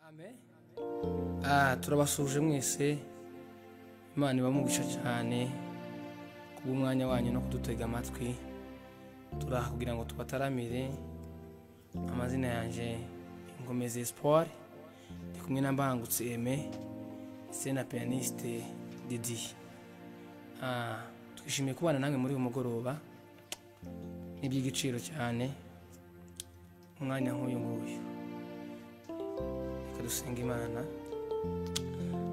Amen. Turabasuje mwese Imana ibamugisha cyane kubumwanya wanyu no kudutega amatwi turaha kugira ngo tubataramire. Amazina yanje Ngomeze Espoir ndi kumwe na Mbangutse Aime sena pianiste Didi. Twishimiye kubana namwe muri uyu mugoroba n'iby'igiciro cyane umwanya nk'uyu nguyu. Dusenga Imana.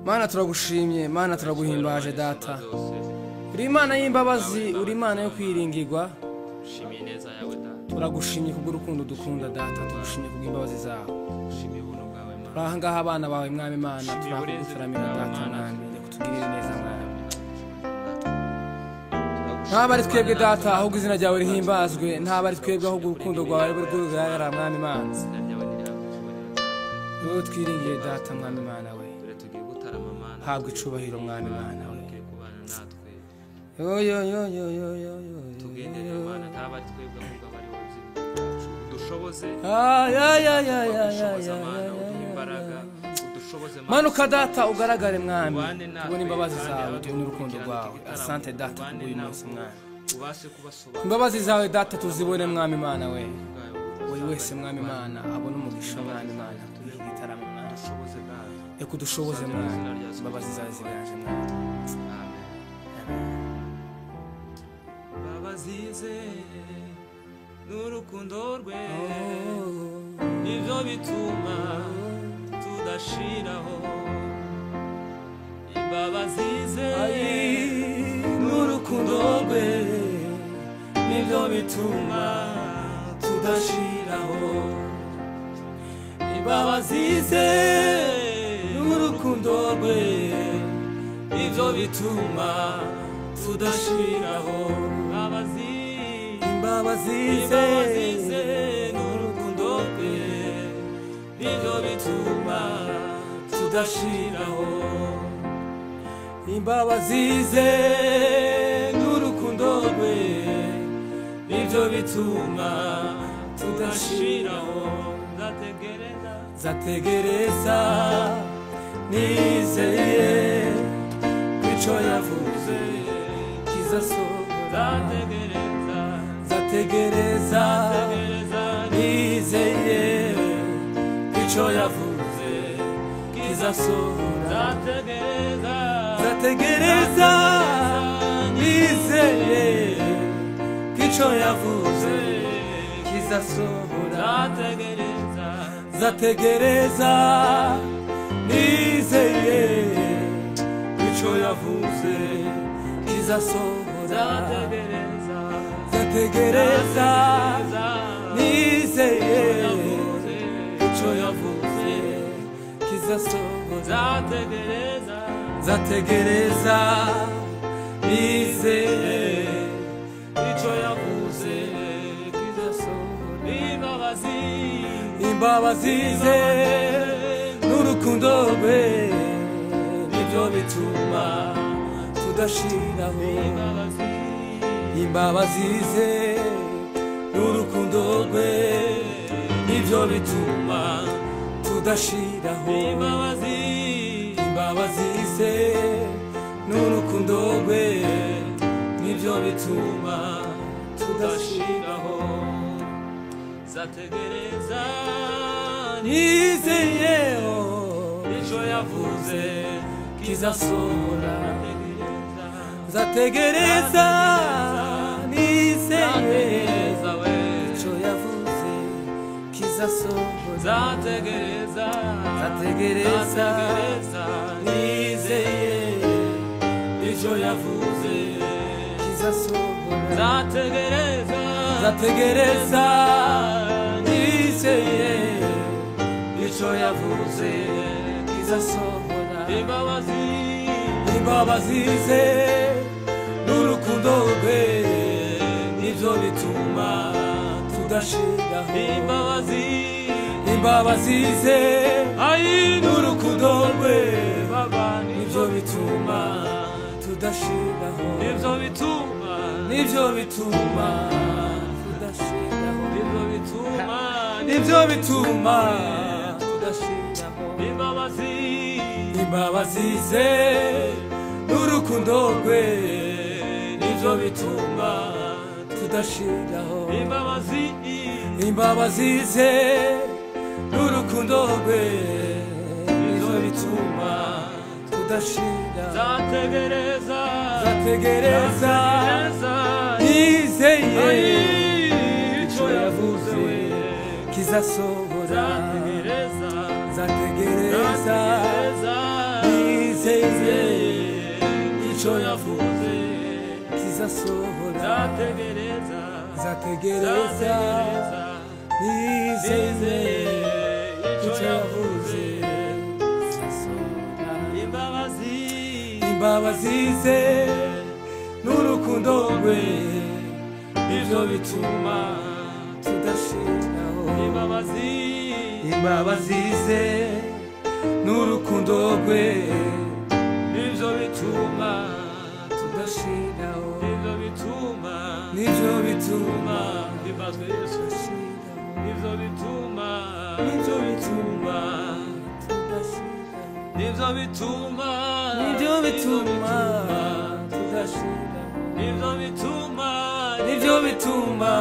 Mana turagushimye, Mana turaguhimbaje data. Uri Imana y'imbabazi, uri Imana yo kwiringirwa. Shimiye neza yawe data. Turagushimye kubw'urukundo dukunda data, tugushimye kubw'imbabazi zawe. Shimiye ubuntu bwawe Mana. Turahangaha abana bawe mwami Mana, turakuguturamira data mwami, kutugirira neza mwami. Ntaba ari twebwe data ahubwo izina ryawe rihimbazwe, ntaba ari twebwe ahubwo urukundo rwawe ruri kugaragara mwami Mana. Wowe twiringiye data mwami Mana we. Tugiye gutarama Mana. Habwa icubahiro mwami Mana we. Kubana natwe. Yo. Tugendere Mana ntaba ari twebwe ahubwo abari wowe dushoboze. Imbaraga udushoboze Mana. Manuka data ugaragare mwami. Tubone imbabazi zawe, tubone urukundo rwawe. Asante data kubw'uyu munsi mwami. Ubashe kubasobanurira. Imbabazi zawe data tuzibone mwami Mana we. Buri wese mwami Mana abone umugisha mwami Mana. Tuyigitarama mwami. Dushoboze Mana. Eko dushoboze mwami. Imbabazi zawe zigaje mwami. Babazize n'urukundo rwe nibyo bituma tudashiraho. Babazize n'urukundo rwe nibyo bituma tudashiraho. Babazize n'urukundo rwe nibyo bituma tudashiraho. Babazize n'urukundo rwe nibyo bituma tudashiraho. Imbabazize n'urukundo rwe nibyo bituma tudashiraho. Zategereza nizeye kwico yavuze kizasohora. Zategereza nizeye kwico yavuze kizasohora. Zategereza nizeye kwico yavuze kizasohora. Zategereza nizeye kwico yavuze kizasohora. Zategereza nizeye kwico yavuze kizasohora. Zategereza nizeye kwico yavuze kizasohora. Imbabazize n'urukundo rwe nibyo bituma tudashiraho. Imbabazize n'urukundo rwe nibyo bituma tudashiraho. Imbabazize n'urukundo rwe nibyo bituma tudashiraho. Zategereza nizeye icyo yavuze kizasohora. Zategereza nizeye icyo yavuze kizasohora. Zategereza nizeye icyo yavuze kizasohora. Zategereza nizeye icyo yavuze kizasohora. Imbabazize n'urukundo rwe nibyo bituma tudashiraho. Imbabazize n'urukundo rwe nibyo bituma tudashiraho. Nibyo bituma tudashiraho. nibyo bituma tudashiraho imbabazi ze n'urukundo rwe nivyo bituma tudashiraho imbabazi ze n'urukundo rwe nivyo bituma tudashira zategereza nizeye ico yavuze kizasohora zategereza nizeye ico yavuze kizasohora zategereza nizeye ico yavuze imbabazi ze n'urukundo rwe nivyo bituma tudashiraho imbabazi ze n'urukundo rwe nivyo bituma tudashiraho nivyo bituma himbazwe Yesu nivyo bituma nivyo bituma tudashira nivyo bituma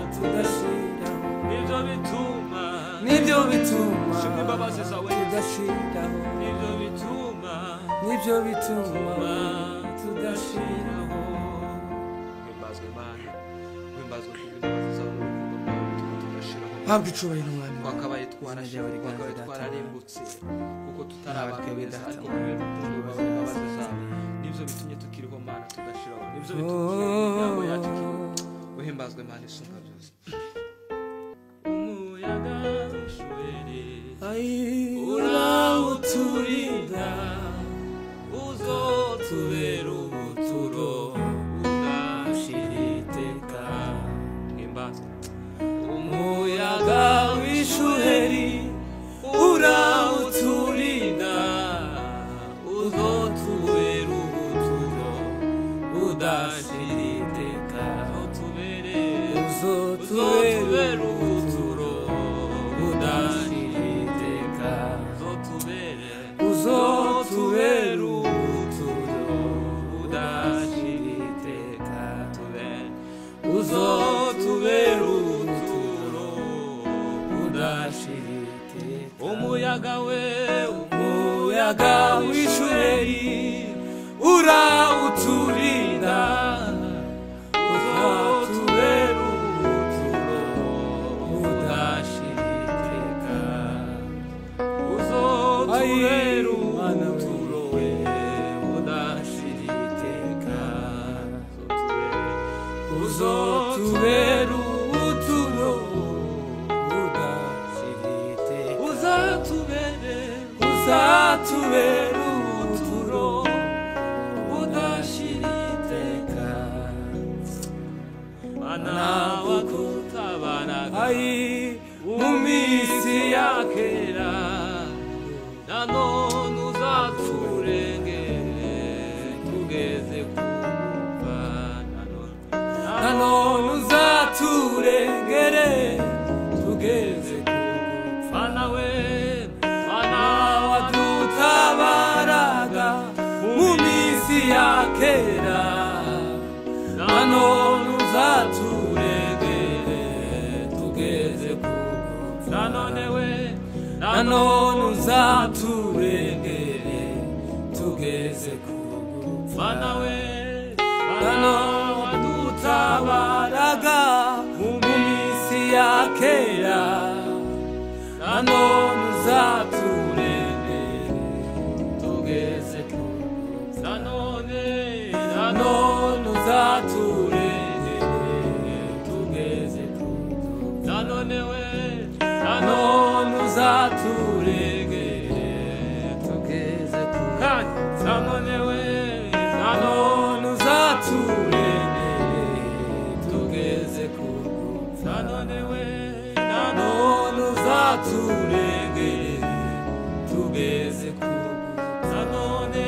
tudashira nivyo bituma imbabazi zawe tudashira nivyo bituma tudashira himbazwe Mana himbazwe imbabazi zawe n'urukundo rwawe tudashira habwa icubahiro mwami twakabaye twararimbutse kuko tutarabakebeza ariko kubera urukundo rwawe n'imbabazi zawe nivyo bitumye tukiriho Mana tudashiraho nivyo bitumye imigambo yacu uhimbazwe Mana isumba byose umuyaga w'ishuheri urawuturinda uzotubera ubuturo budashira iteka himbazwe umuyaga w'ishuheri urawuturinda uzotubera ubuturo budashira iteka uzotubera ubuturo budashira iteka uzotubera ubuturo budashira iteka uzotubera ubuturo budashira iteka umuyaga w'ishuheri urawuturinda uzotubera ubuturo budashira iteka uzotubera ubuturo budashira iteka uzotubera ubuturo budashira iteka uzatubera ubuturo budashira iteka Mana wadutabaraga mu minsi ya kera nanone uzaturengere tugeze kumva nanone uzaturengere tugeze kumva nawe Mana wadutabaraga mu minsi ya kera nanone uzaturengere tugeze kumva nanone uzaturengere tugeze kumva nawe wadutabaraga mu minsi ya kera nanone uzaturengere tugeze kumva nanone uzaturengere tugeze kumva nanone uzaturengere tugeze kumva nanone uzaturengere tugeze kumva nanone uzaturengere tugeze kumva nanone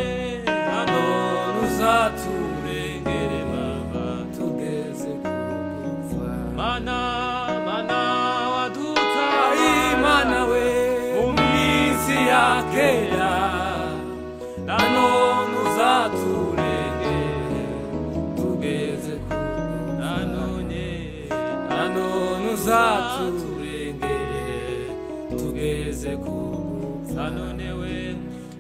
uzaturengere Baba tugeze kumva Mana wadutabara Mana we mu minsi ya kera kugupfa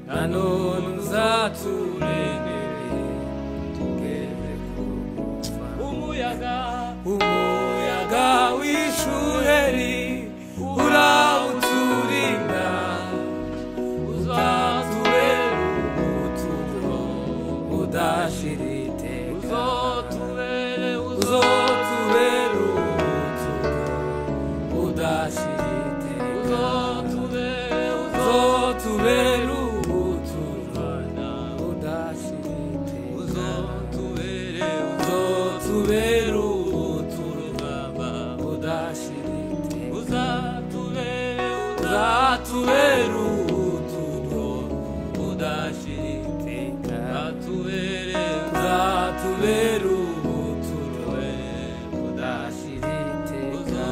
nanone uzaturengere tugeze kugupfa umuyaga w'ishuheri urawuturinda uzatubera ubuturo budashira iteka uzotubera ubuturo budashira iteka uzotubera ubuturo budashira iteka uzotubera ubuturo budashira iteka uzatubera ubuturo budashira iteka uzatubera ubuturo budashira iteka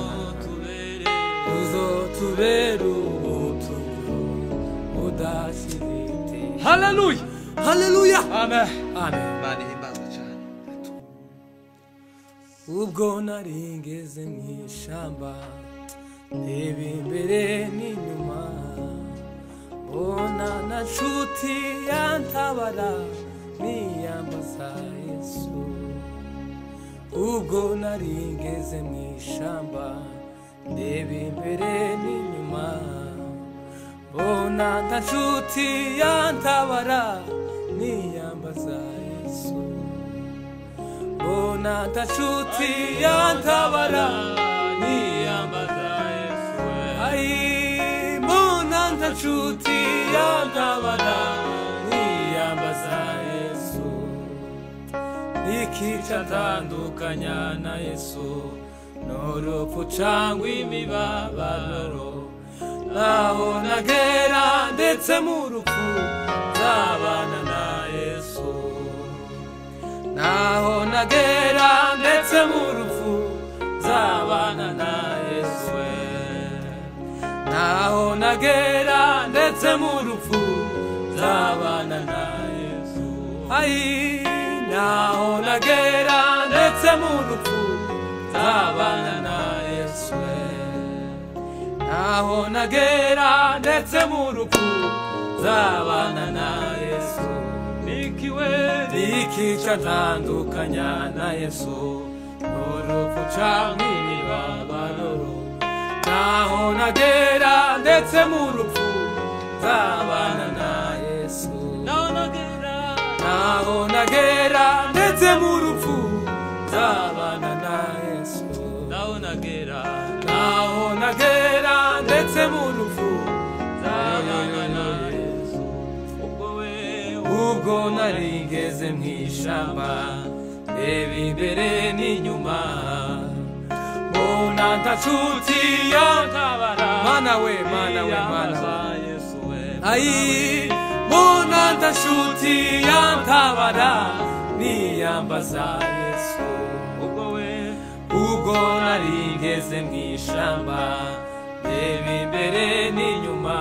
uzotubera ubuturo budashira iteka. Hallelujah. Haleluya. Amen. Amen. Imana ihimbaza cyane. Ubwo naringeze mu ishamba ndeba imbere n'inyuma mbona na nshuti yantabara niyambaza Yesu. Ubwo naringeze mu ishamba ndeba imbere n'inyuma mbona na nshuti yantabara niyambaza Yesu. Mbona na nshuti yantabara niyambaza Yesu. Ai mbona na nshuti yantabara niyambaza Yesu. Ikica tandukanya na Yesu n'urupfu cyangwa imibabaro naho nagera ndetse mu rupfu nzabana na Yesu. Naho nagera ndetse mu rupfu nzabana na Yesu. Naho nagera ndetse mu rupfu nzabana na Yesu. Ai naho nagera ndetse mu rupfu nzabana na Yesu. Naho nagera ndetse mu rupfu nzabana na Yesu. Nikica ntandukanya na Yesu n'urupfu cyangwa imibabaro naho nagera ndetse mu rupfu nzabana na Yesu. Naho nagera ndetse mu rupfu nzabana na Yesu. Naho nagera ndetse mu rupfu nzabana na Yesu. Ubwo naringeze mu ishamba ndeba imbere n'inyuma mbona nta nshuti yantabara mana we ai mbona nta nshuti yantabara niyambaza Yesu. Ubwo naringeze mu ishamba ndeba imbere n'inyuma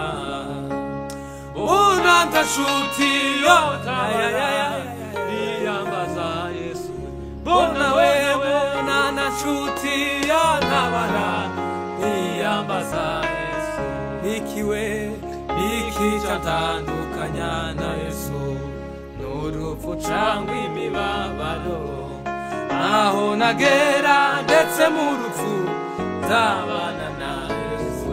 mbona nta nshuti yantabara niyambaza Yesu. Mbona nta nshuti yantabara niyambaza Yesu. Ikica ntandukanya na Yesu n'urupfu cyangwa imibabaro naho nagera ndetse mu rupfu nzabana na Yesu.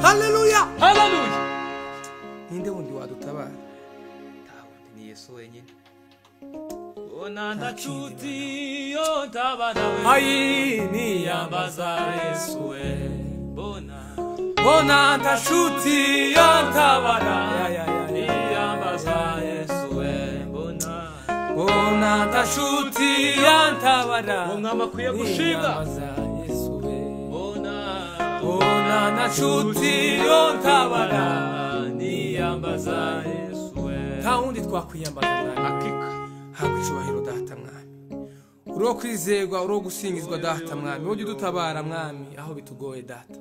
Haleluya. Haleluya. Ninde wundi wadutabara? Nta wundi, ni Yesu wenyine. Mbona nta nshuti yantabara ai niyambaza Yesu. Mbona nta nshuti yantabara niyambaza Yesu. Mbona nta nshuti yantabara umwami akwiye gushimwa. Mbona nta nshuti yantabara niyambaza Yesu. Nta wundi twakwiyambaza mwami. Hakika habwa icyubahiro data mwami. Uro kwizerwa uro gusingizwa data mwami. Ujye udutabara mwami aho bitugoye data.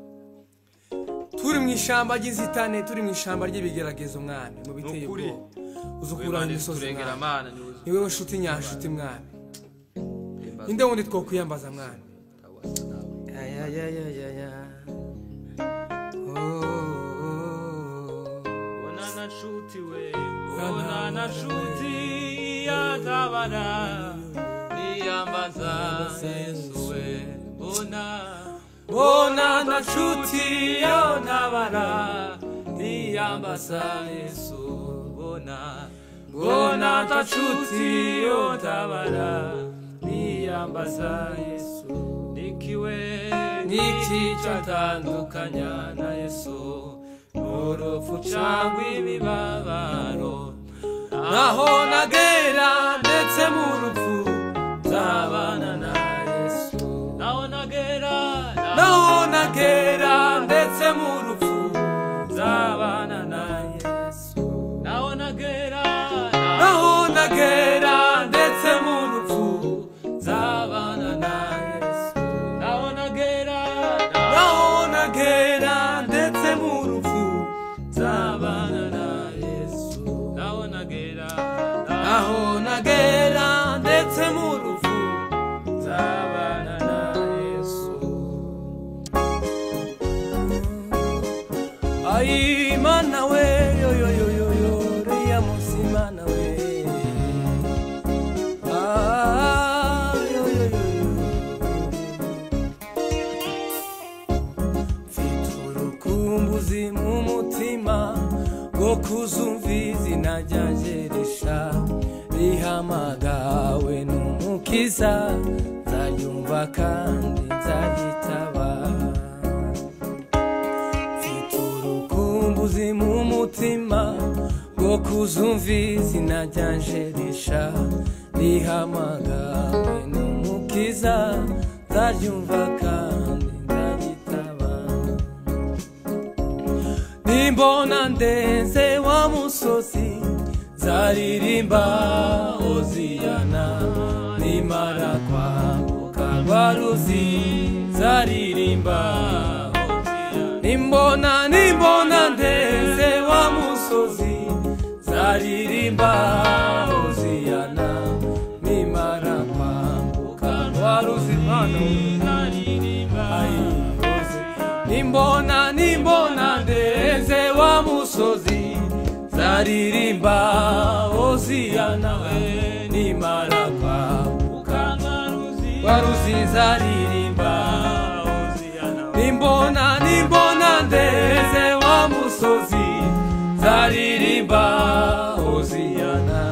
Turi mu ishamba ry'inzitane, turi mu ishamba ry'ibigeragezo mwami, mu biteye ubwoba uzukura imisozi mwami. Ni wewe nshuti nyanshuti mwami. Ninde wundi twokwiyambaza mwami? na nshuti we mbona na nshuti yatabara niyambaza Yesu we mbona na nshuti yatabara niyambaza Yesu mbona na nshuti yatabara niyambaza Yesu niki cyatandukanya na Yesu urupfu cyangwa imibabaro naho nagera ndetse mu rupfu nzabana na Yesu naho nagera ndetse mu rupfu nzabana na Yesu naho nagera ndetse mu rupfu nzabana na Yesu naho nagera ndetse mu rupfu nzabana na Yesu naho nagera ndetse mu rupfu nzabana na Yesu. Ay mana we yo yo yo yo yo ria musimana we yo yo yo fiturukumbuzi mu mutima go kuzumviza inajajeresha rihamagawe n'umukiza nzayumva kandi nzayitaba fiturukumbuzi mu mutima go kuzumviza inajajeresha rihamagawe n'umukiza nzayumva kandi nzayitaba nimbona ndenze wa musozi zaririmba Hoziyana nimara kwambuka rwa ruzi zaririmba Hoziyana nimbona ndenze wa musozi zaririmba Hoziyana nimara kwambuka rwa ruzi zaririmba nimbona ndenze wa musozi zaririmba Hoziyana we nimara kwambuka rwa ruzi zaririmba Hoziyana nimbona ndenze wa musozi zaririmba Hoziyana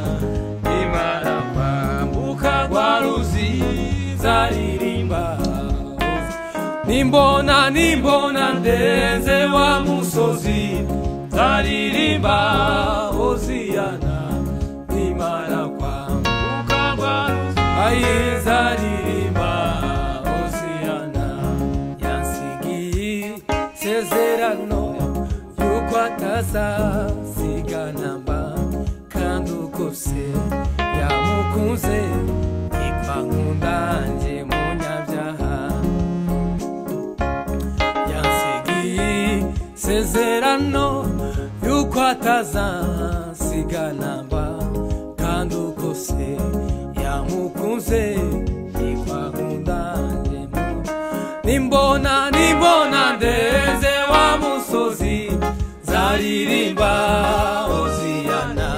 nimara kwambuka rwa ruzi zaririmba nimbona ndenze wa musozi zaririmba Hoziyana nimara kwambuka rwa ruzi zaririmba Hoziyana yansigiye isezerano yuko atazasiga namba kandi uko se yamukunze ikwa nkundanje munyabyaha sezerano yuko atazasiga namba kandi uko se yamukunze ikwa nkundanje nimbona ndenze wa musozi zaririmba Hoziyana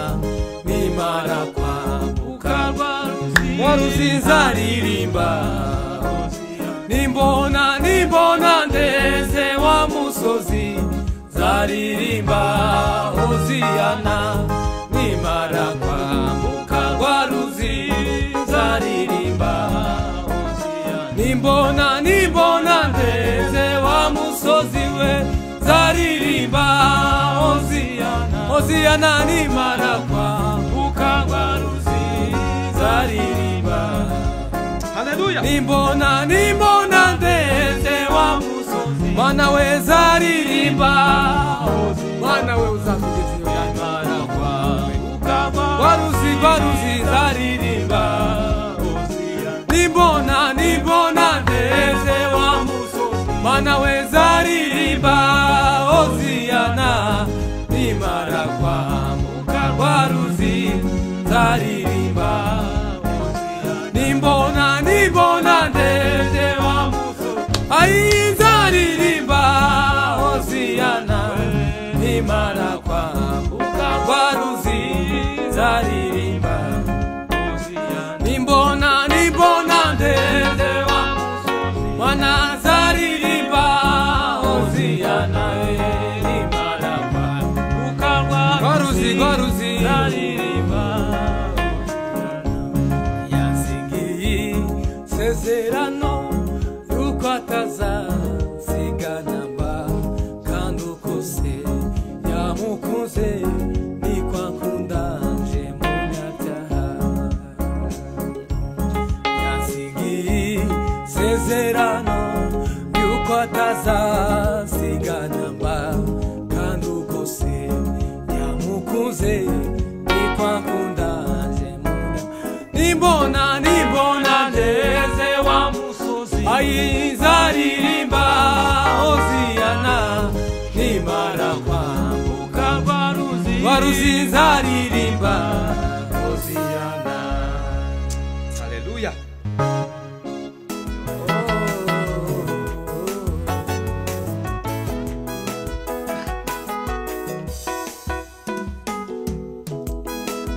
nimara kwambuka rwa ruzi zaririmba nimbona ndenze wa musozi zaririmba Hoziyana nimara kwambuka rwa ruzi zaririmba nimbona ndenze wa musozi we zaririmba Hoziyana nimara kwambuka rwa ruzi zaririmba haleluya nimbona ndenze wa musozi mana we zaririmba mana we uzakugeza iyo nimara kwambuka rwa ruzi zaririmba nimbona ndenze wa musozi mana we zaririmba Hoziyana nimara kwambuka rwa ruzi zaririmba nimbona ndenze wa musozi zaririmba Hoziyana nimara kwambuka waruzi zaririmba nimbona ndende wa mwana zaririmba Hoziyana nimarama waruzi zaririmba yansigiye sezerano yuko atazansigana mba kandi uko se yamukunze niko akundaje munyabyaha yansigiye sezerano yuko atazansigana mba kandi uko se yamukunze niko akundaje munyabyaha nimbona ndeze wa musozi ayizaririmba Hoziyana nimara kwambuka waruzi zaririmba Hoziyana. Haleluya.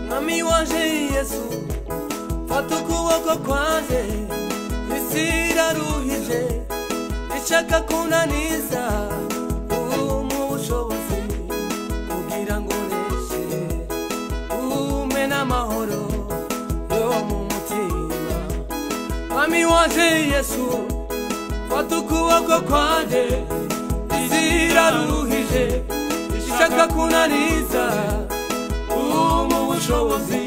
Mwami wanje Yesu fata ukuboko kwanje isi iraruhije ishaka kunaniza mu bushobozi kugira ngo neshe ume n'amahoro yo mu mutima. Mwami wanje Yesu fata ukuboko kwanje isi iraruhije ishaka kunaniza mu bushobozi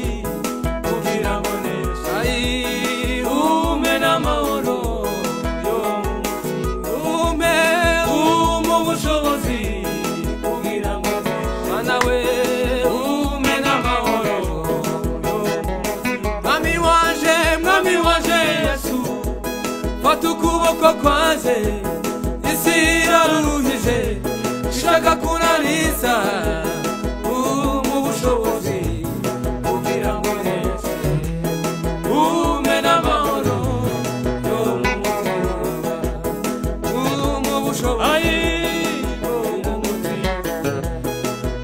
kugira ngo neshe ume n'amahoro yo ume mu bushobozi kugira ngo mana we ume n'amahoro yo Mwami wanje Yesu fata ukuboko kwanje isi iraruhije ishaka kunaniza mu bushobozi kugira ngo neshe ume n'amahoro yo mu mutima mu bushobozi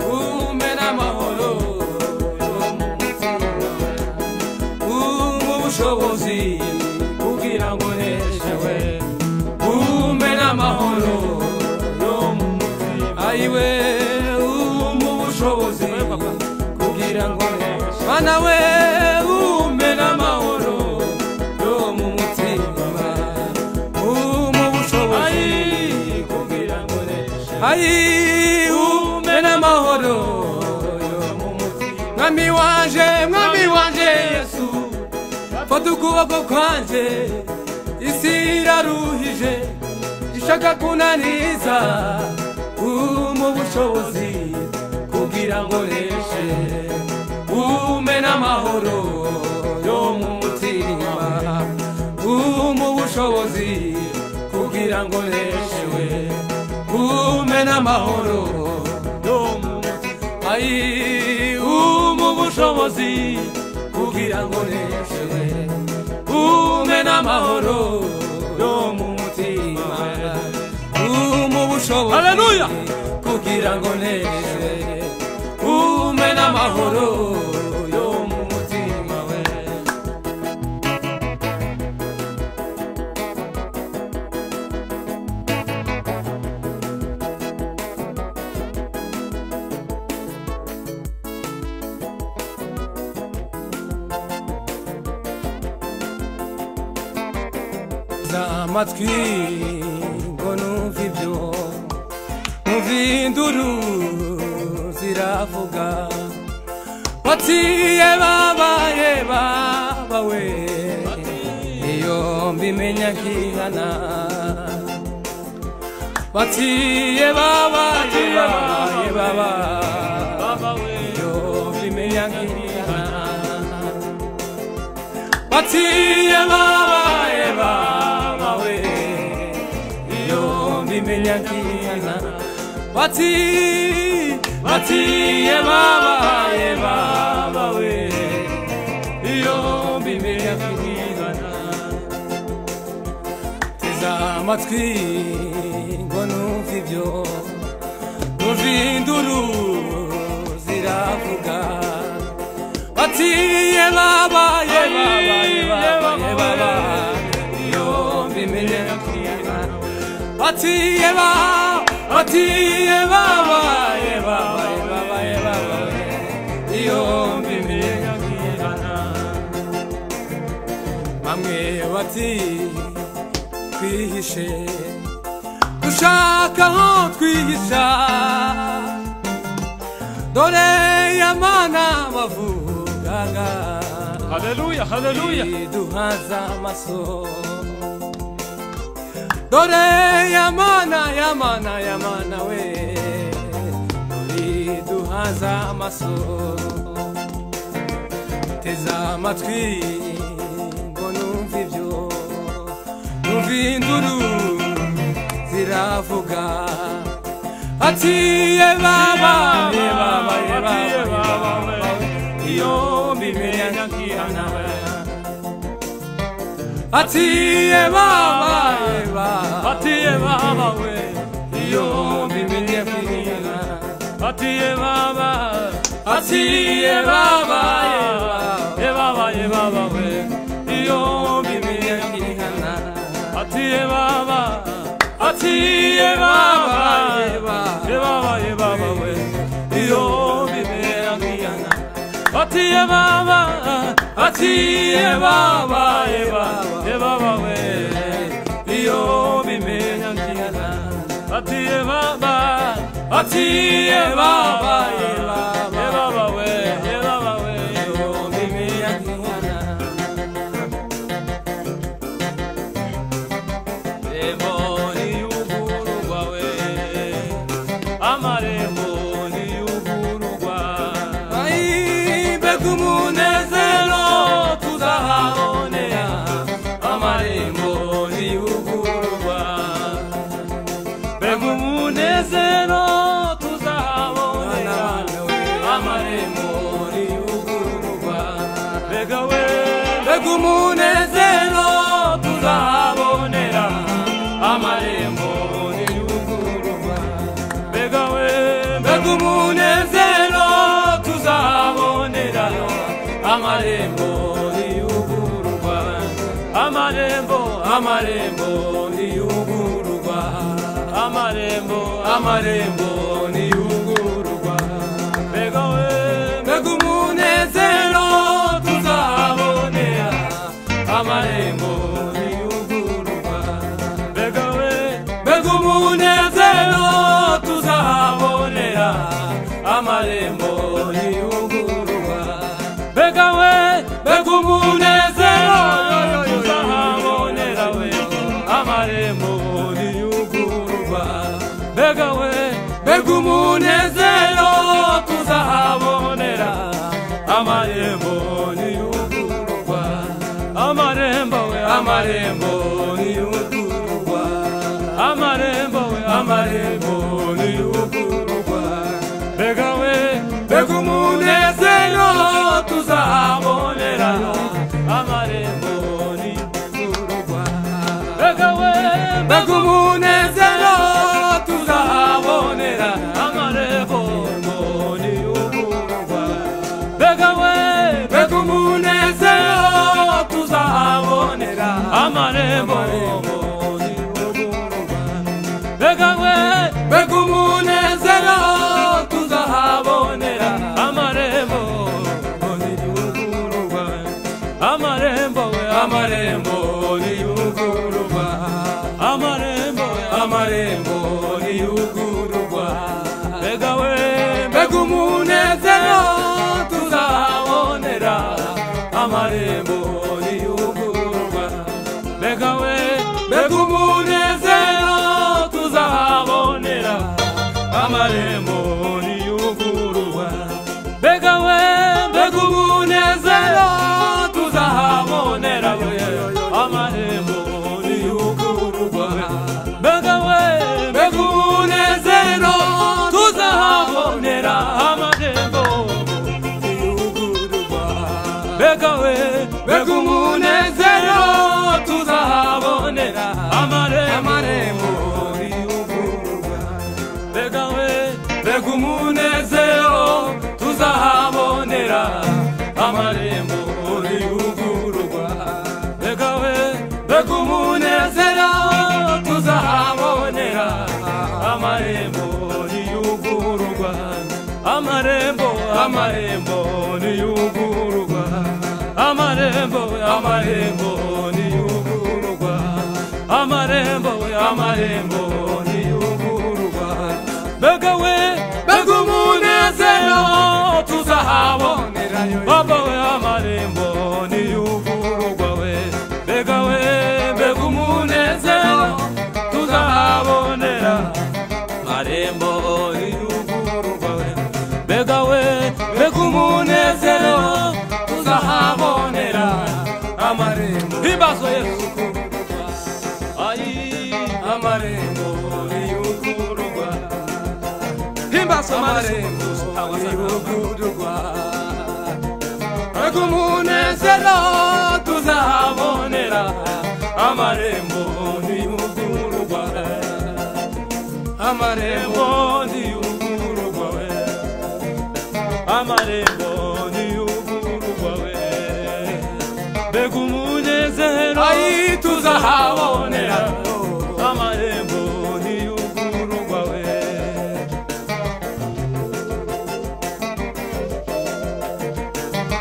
ume n'amahoro yo mu mutima mu bushobozi kugira ngo neshe we ume n'amahoro yo mu mutima ayiwe mu bushobozi kugira ngo neshe mana we ume n'amahoro yo mu mutima mu bushobozi kugira ngo neshe ume n'amahoro yo mu mutima. Mwami wanje Yesu fata ukuboko kwanje isi iraruhije ishaka kunaniza mu bushobozi kugira ngo neshe ume n'amahoro yo mu mutima mu bushobozi kugira ngo neshe we ume n'amahoro yo mu mutima mu bushobozi kugira ngo neshe we ume n'amahoro yo mu mutima mu bushobozi haleluya kugira ngo neshe ume n'amahoro yo mu mutima we. Amatwi ngo numva ibyo numva induru ziravuga batiye babawe iyo mbimenya nkihana batiye babawe iyo mbimenya nkihana batiye babawe iyo mbimenya nkihana batiye babawe iyo mbimenya nkihana teza amatwi ngo numva ibyo numva induru ziravuga atiye baba iyo mbimenya nkihana bamwe bati twihishe dushaka aho twihisha dore yamana bavugaga haleluya haleluya duhaza amaso dore yamana we dore duhaza amaso teza amatwi ngo numva ibyo numva induru ziravuga atiye baba iyo mbimenya nkihana atiye baba we iyo mbimenya nkihana atiye baba we iyo mbimenya nkihana atiye baba we iyo mbimenya nkihana atiye baba we iyo mbimenya nkihana atiye baba we iyo mbimenya nkihana Emoni ugurugwa we amarembo ni ugurugwa mbega umunezero tuzahabonera amarembo ni ugurugwa mbega umunezero tuzahabonera amarembo ni ugurugwa mbega umunezero tuzahabonera amarembo ni ugurugwa mbega umunezero tuzahabonera amarembo ni ugurugwa amarembo ni ugurugwa amarembo ni ugurugwa mbega umunezero tuzahabonera amarembo ni ugurugwa mbega umunezero tuzahabonera amarembo ni ugurugwa mbega umunezero tuzahabonera we amarembo ni ugurugwa mbega umunezero tuzahabonera amarembo ni ugurugwa amarembo ni ugurugwa amarembo ni ugurugwa mbega amarembo amarembo niyugururwa amarembo amarembo niyugururwa amarembo amarembo niyugururwa mbega we mbega umunezero tuzahabonerayo baba we amarembo niyugururwa we mbega we mbega umunezero tuzahabonera amarembo niyugururwa we mbega we mbega umunezero tuzahabonera amarembo hibazo Yesu amarembo niyugururwa himbazo amarembo niyugururwa mbega umunezero tuzahabonera amarembo niyugururwa amarembo niyugururwa we amarembo niyugururwa we mbega umunezero tuzahabonera amarembo niyugururwa we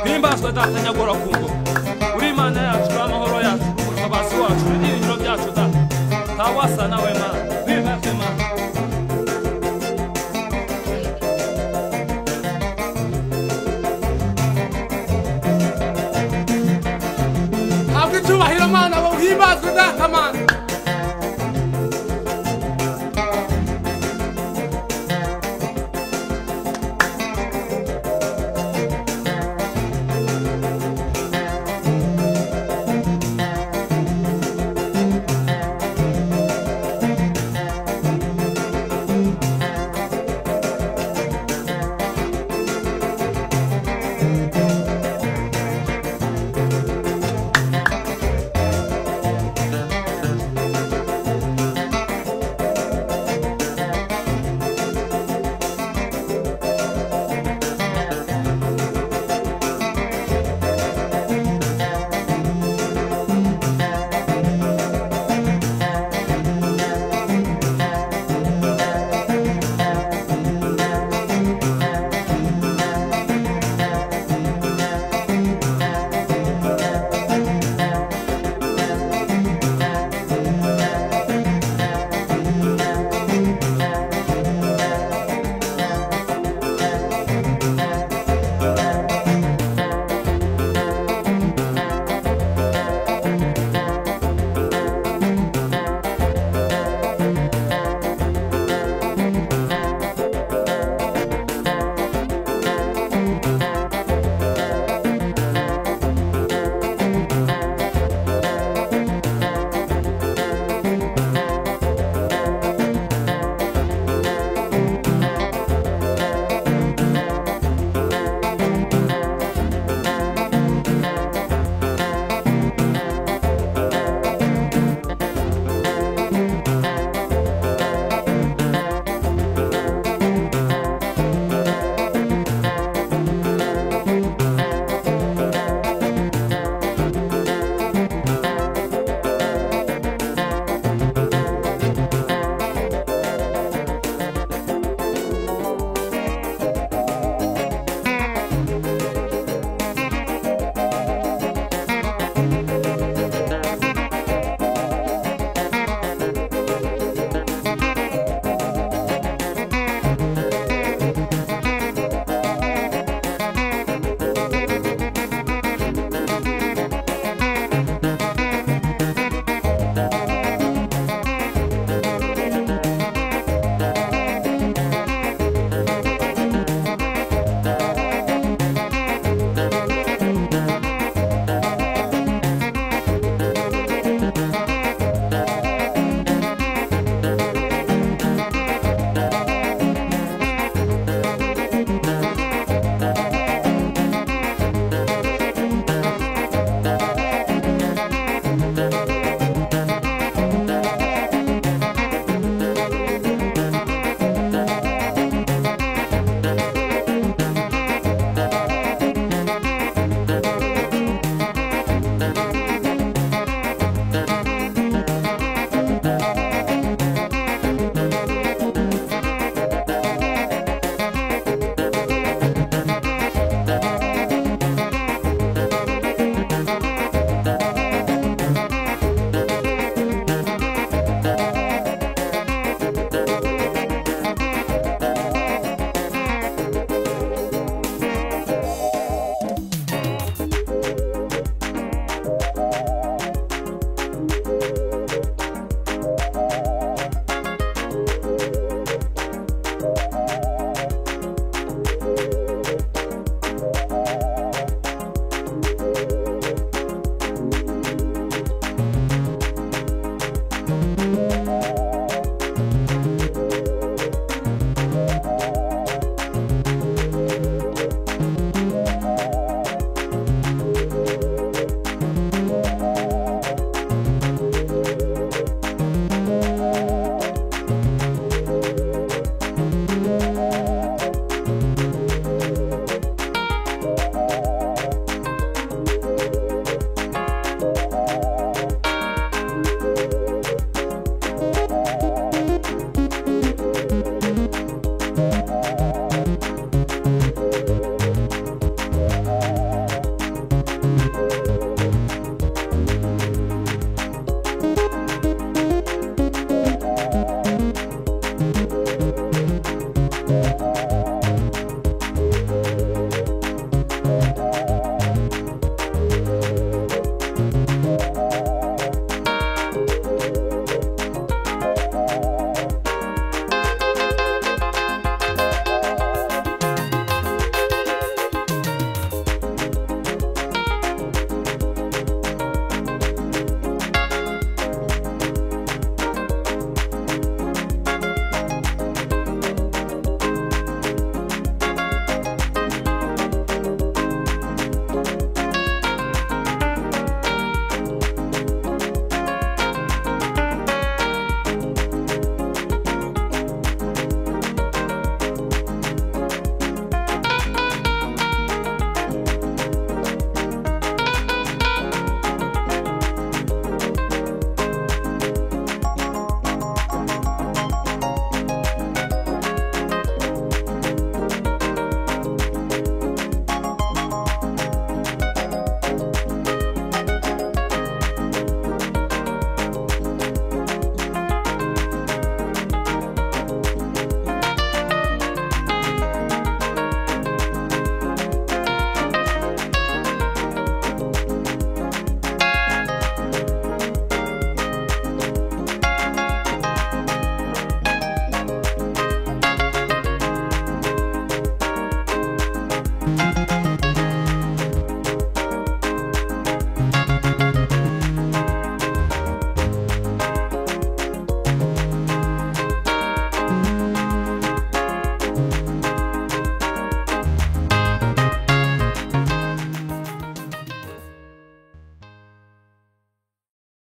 himbazwe data nyagora kungo uri Imana yacu amahoro yacu ubutabazi wacu n'ibyiringiro byacu data ntawasa nawe Mana himbazwe Mana habwe icyubahiro Mana himbazwe data Mana